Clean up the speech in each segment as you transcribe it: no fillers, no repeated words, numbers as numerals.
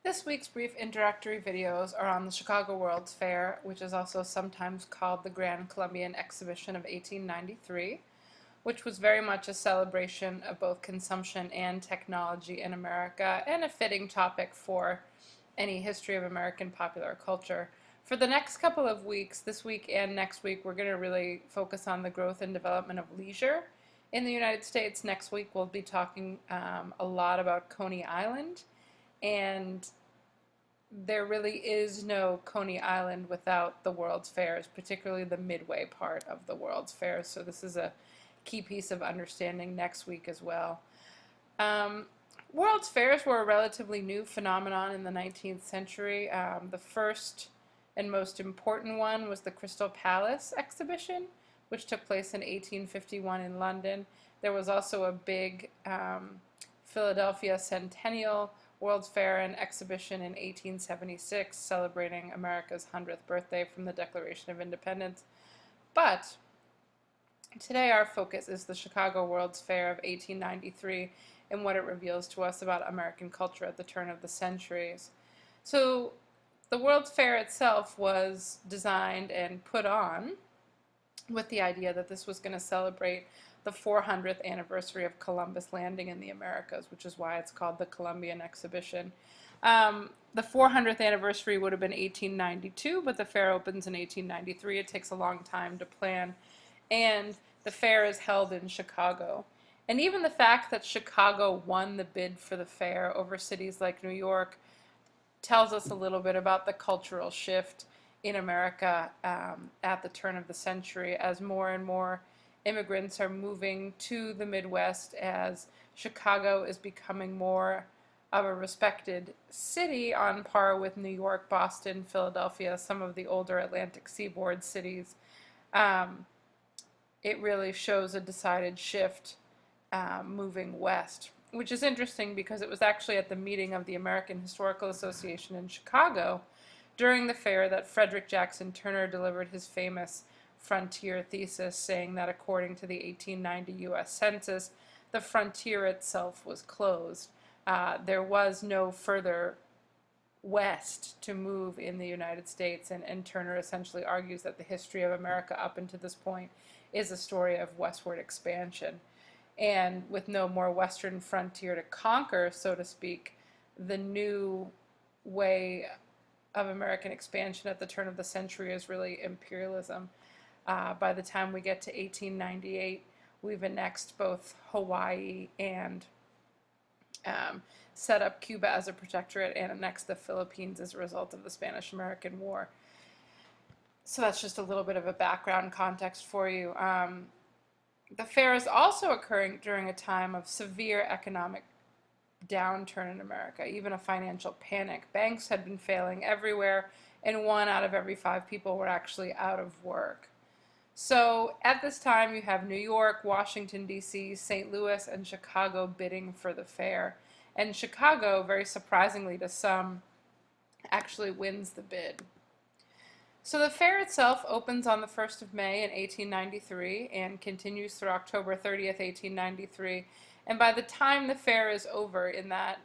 This week's brief introductory videos are on the Chicago World's Fair, which is also sometimes called the Grand Columbian Exhibition of 1893, which was very much a celebration of both consumption and technology in America, and a fitting topic for any history of American popular culture. For the next couple of weeks, this week and next week, we're going to really focus on the growth and development of leisure in the United States. Next week, we'll be talking a lot about Coney Island, and there really is no Coney Island without the World's Fairs, particularly the midway part of the World's Fairs. So this is a key piece of understanding next week as well. World's Fairs were a relatively new phenomenon in the 19th century. The first and most important one was the Crystal Palace exhibition, which took place in 1851 in London. There was also a big Philadelphia Centennial World's Fair and exhibition in 1876, celebrating America's 100th birthday from the Declaration of Independence. But today our focus is the Chicago World's Fair of 1893 and what it reveals to us about American culture at the turn of the centuries. So the World's Fair itself was designed and put on with the idea that this was going to celebrate the 400th anniversary of Columbus landing in the Americas, which is why it's called the Columbian Exhibition. The 400th anniversary would have been 1892, but the fair opens in 1893. It takes a long time to plan, and the fair is held in Chicago. And even the fact that Chicago won the bid for the fair over cities like New York tells us a little bit about the cultural shift in America at the turn of the century, as more and more immigrants are moving to the Midwest, as Chicago is becoming more of a respected city on par with New York, Boston, Philadelphia, some of the older Atlantic seaboard cities. It really shows a decided shift moving west, which is interesting because it was actually at the meeting of the American Historical Association in Chicago during the fair that Frederick Jackson Turner delivered his famous frontier thesis, saying that according to the 1890 U.S. Census, the frontier itself was closed. There was no further west to move in the United States, and Turner essentially argues that the history of America up until this point is a story of westward expansion. And with no more western frontier to conquer, so to speak, the new way of American expansion at the turn of the century is really imperialism. By the time we get to 1898, we've annexed both Hawaii and set up Cuba as a protectorate and annexed the Philippines as a result of the Spanish-American War. So that's just a little bit of a background context for you. The fair is also occurring during a time of severe economic downturn in America, even a financial panic. Banks had been failing everywhere, and 1 out of every 5 people were actually out of work. So at this time, you have New York, Washington, D.C., St. Louis, and Chicago bidding for the fair. And Chicago, very surprisingly to some, actually wins the bid. So the fair itself opens on the 1st of May in 1893 and continues through October 30th, 1893. And by the time the fair is over in that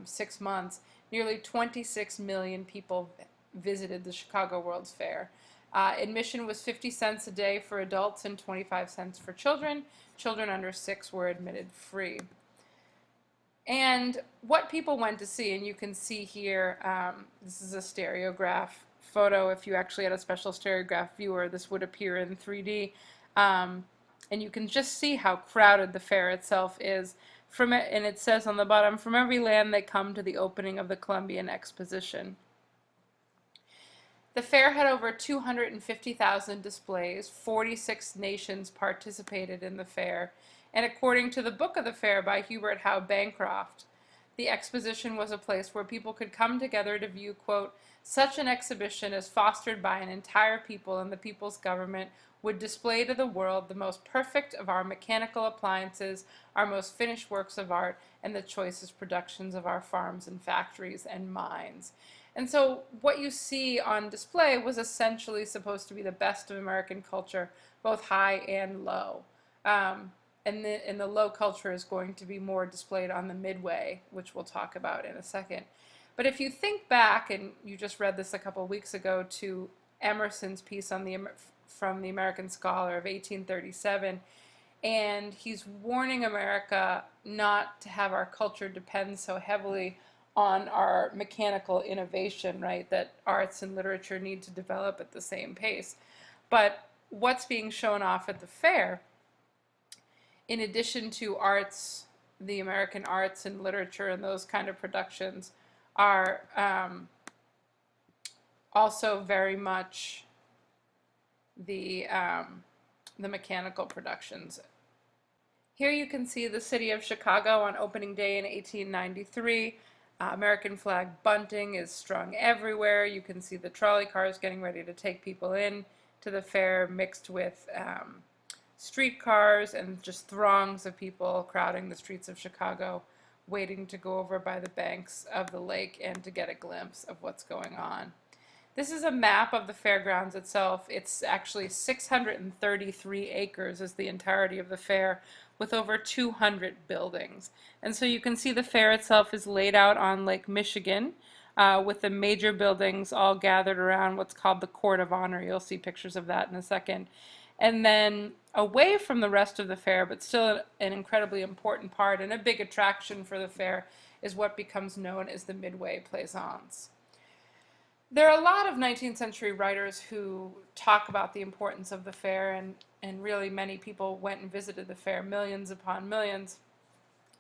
6 months, nearly 26 million people visited the Chicago World's Fair. Admission was 50 cents a day for adults and 25 cents for children. Children under 6 were admitted free. And what people went to see, and you can see here, this is a stereograph photo. If you actually had a special stereograph viewer, this would appear in 3D. And you can just see how crowded the fair itself is. And it says on the bottom, from every land they come to the opening of the Columbian Exposition. The fair had over 250,000 displays. 46 nations participated in the fair. And according to the book of the fair by Hubert Howe Bancroft, the exposition was a place where people could come together to view, quote, such an exhibition as fostered by an entire people and the people's government would display to the world the most perfect of our mechanical appliances, our most finished works of art, and the choicest productions of our farms and factories and mines. And so what you see on display was essentially supposed to be the best of American culture, both high and low. and the low culture is going to be more displayed on the midway, which we'll talk about in a second. But if you think back, and you just read this a couple of weeks ago, to Emerson's piece on from the American Scholar of 1837, and he's warning America not to have our culture depend so heavily on our mechanical innovation, right? That arts and literature need to develop at the same pace. But what's being shown off at the fair, in addition to arts, the American arts and literature and those kind of productions, are also very much the mechanical productions. Here you can see the city of Chicago on opening day in 1893. American flag bunting is strung everywhere. You can see the trolley cars getting ready to take people in to the fair, mixed with streetcars and just throngs of people crowding the streets of Chicago, waiting to go over by the banks of the lake and to get a glimpse of what's going on. This is a map of the fairgrounds itself. It's actually 633 acres is the entirety of the fair, with over 200 buildings. And so you can see the fair itself is laid out on Lake Michigan, with the major buildings all gathered around what's called the Court of Honor. You'll see pictures of that in a second. And then away from the rest of the fair, but still an incredibly important part and a big attraction for the fair, is what becomes known as the Midway Plaisance. There are a lot of 19th century writers who talk about the importance of the fair, and really many people went and visited the fair, millions upon millions.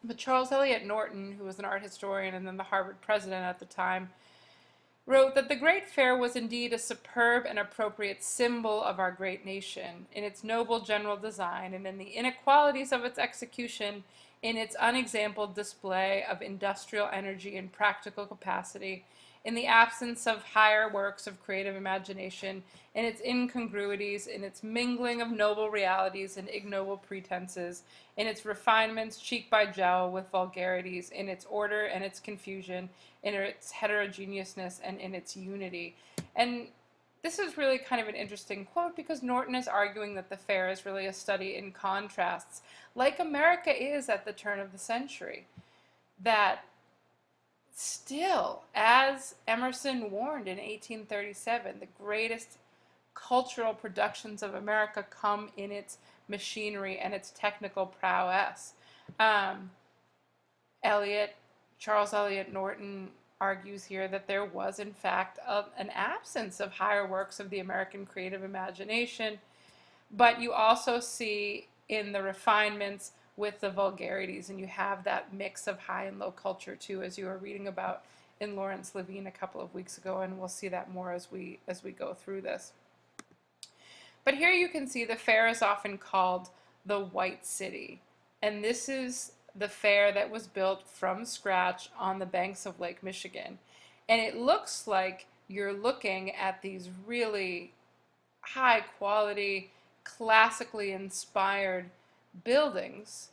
But Charles Eliot Norton, who was an art historian and then the Harvard president at the time, wrote that the Great Fair was indeed a superb and appropriate symbol of our great nation, in its noble general design and in the inequalities of its execution, in its unexampled display of industrial energy and practical capacity, in the absence of higher works of creative imagination, in its incongruities, in its mingling of noble realities and ignoble pretenses, in its refinements cheek by jowl with vulgarities, in its order and its confusion, in its heterogeneousness and in its unity. And this is really kind of an interesting quote, because Norton is arguing that the fair is really a study in contrasts, like America is at the turn of the century. That still, as Emerson warned in 1837, the greatest cultural productions of America come in its machinery and its technical prowess. Charles Eliot Norton argues here that there was, in fact, an absence of higher works of the American creative imagination, but you also see in the refinements with the vulgarities, and you have that mix of high and low culture too, as you were reading about in Lawrence Levine a couple of weeks ago, and we'll see that more as we go through this. But here you can see the fair is often called the White City, and this is the fair that was built from scratch on the banks of Lake Michigan. And it looks like you're looking at these really high quality, classically inspired buildings.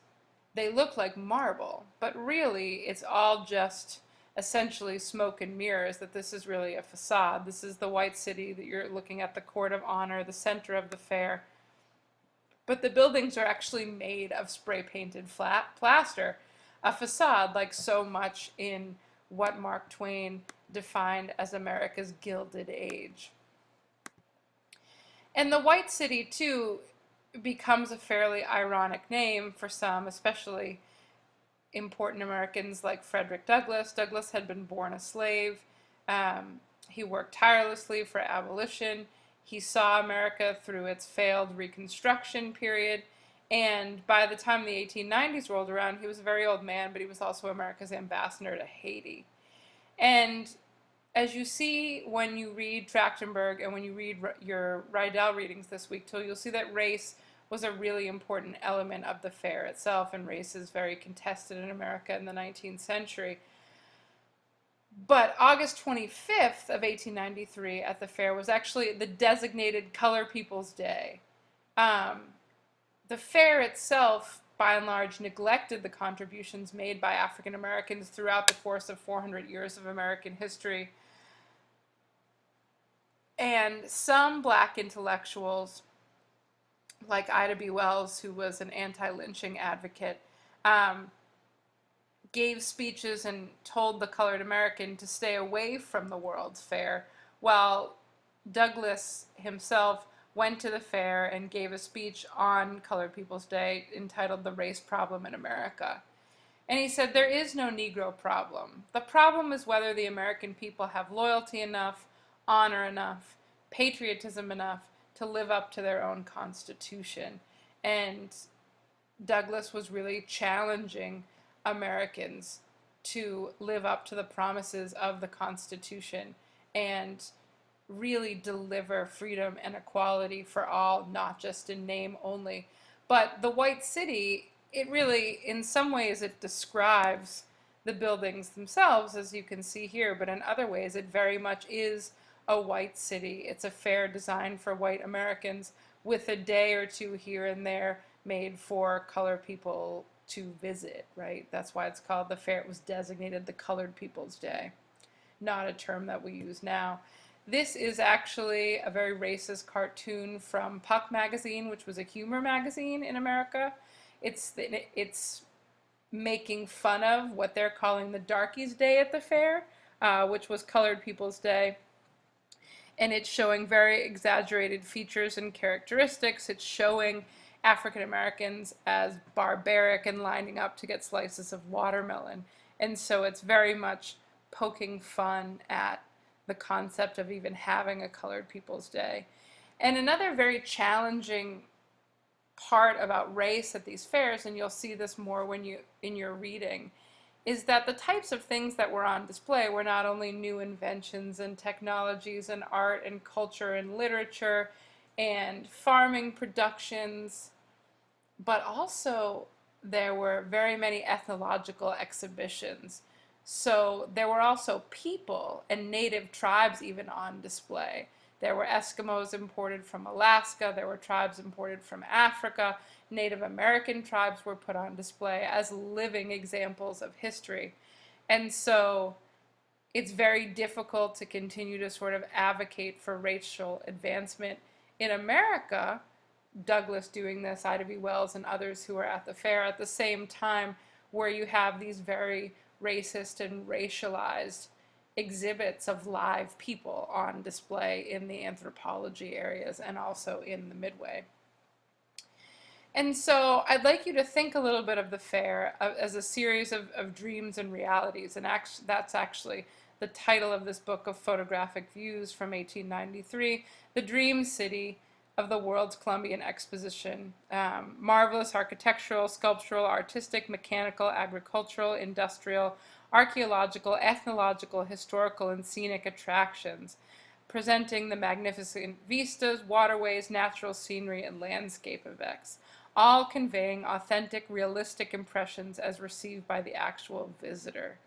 They look like marble, but really it's all just essentially smoke and mirrors, that this is really a facade. This is the White City that you're looking at, the Court of Honor, the center of the fair. But the buildings are actually made of spray painted flat plaster, a facade like so much in what Mark Twain defined as America's Gilded Age. And the White City, too, becomes a fairly ironic name for some, especially important Americans like Frederick Douglass. Douglass had been born a slave. He worked tirelessly for abolition. He saw America through its failed Reconstruction period. And by the time the 1890s rolled around, he was a very old man, but he was also America's ambassador to Haiti. And as you see when you read Trachtenberg and when you read your Rydell readings this week too, you'll see that race was a really important element of the fair itself, and race is very contested in America in the 19th century. But August 25th of 1893 at the fair was actually the designated Color People's Day. The fair itself, by and large, neglected the contributions made by African Americans throughout the course of 400 years of American history. And some black intellectuals like Ida B. Wells, who was an anti-lynching advocate, um, gave speeches and told the colored American to stay away from the World's Fair, while Douglass himself went to the fair and gave a speech on Colored People's Day entitled The Race Problem in America. And he said, there is no Negro problem. The problem is whether the American people have loyalty enough, honor enough, patriotism enough to live up to their own Constitution. And Douglass was really challenging Americans to live up to the promises of the Constitution and really deliver freedom and equality for all, not just in name only. But the White City, it really, in some ways, it describes the buildings themselves, as you can see here, but in other ways, it very much is a white city. It's a fair designed for white Americans with a day or two here and there made for colored people to visit, right? That's why it's called the fair. It was designated the Colored People's Day, not a term that we use now. This is actually a very racist cartoon from Puck magazine, which was a humor magazine in America. It's making fun of what they're calling the Darkies' Day at the fair, which was Colored People's Day. And it's showing very exaggerated features and characteristics. It's showing African Americans as barbaric and lining up to get slices of watermelon. And so it's very much poking fun at the concept of even having a Colored People's Day. And another very challenging part about race at these fairs, and you'll see this more when you in your reading, is that the types of things that were on display were not only new inventions and technologies and art and culture and literature and farming productions, but also there were very many ethnological exhibitions. So there were also people and native tribes even on display. There were Eskimos imported from Alaska, there were tribes imported from Africa, Native American tribes were put on display as living examples of history. And so it's very difficult to continue to sort of advocate for racial advancement in America, Douglass doing this, Ida B. Wells and others who are at the fair at the same time, where you have these very racist and racialized exhibits of live people on display in the anthropology areas and also in the Midway. And so I'd like you to think a little bit of the fair as a series of dreams and realities, and that's actually the title of this book of photographic views from 1893, The Dream City of the World's Columbian Exposition. Marvelous architectural, sculptural, artistic, mechanical, agricultural, industrial, archaeological, ethnological, historical, and scenic attractions, presenting the magnificent vistas, waterways, natural scenery, and landscape effects, all conveying authentic, realistic impressions as received by the actual visitor.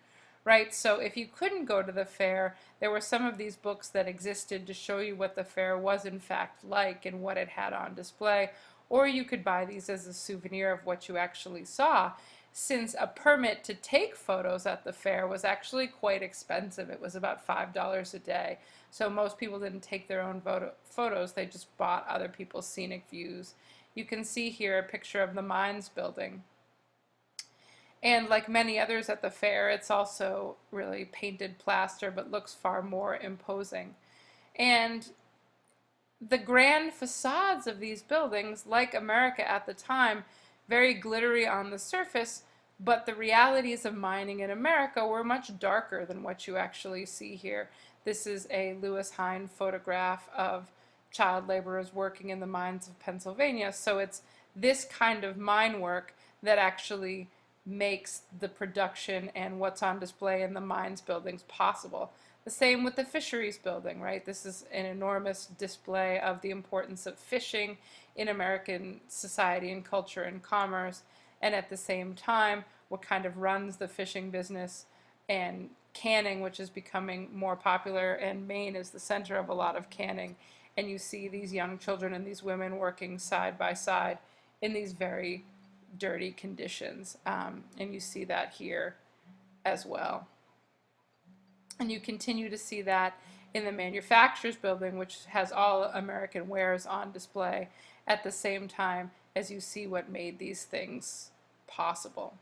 Right? So if you couldn't go to the fair, there were some of these books that existed to show you what the fair was in fact like and what it had on display, or you could buy these as a souvenir of what you actually saw, since a permit to take photos at the fair was actually quite expensive. It was about $5 a day. So most people didn't take their own photos, they just bought other people's scenic views. You can see here a picture of the Mines building. And like many others at the fair, it's also really painted plaster, but looks far more imposing. And the grand facades of these buildings, like America at the time, very glittery on the surface, but the realities of mining in America were much darker than what you actually see here. This is a Lewis Hine photograph of child laborers working in the mines of Pennsylvania. So it's this kind of mine work that actually makes the production and what's on display in the mines buildings possible. The same with the fisheries building, right? This is an enormous display of the importance of fishing in American society and culture and commerce, and at the same time, what kind of runs the fishing business and canning, which is becoming more popular, and Maine is the center of a lot of canning. And you see these young children and these women working side by side in these very dirty conditions, and you see that here as well. And you continue to see that in the manufacturers building, which has all American wares on display. at the same time as you see what made these things possible.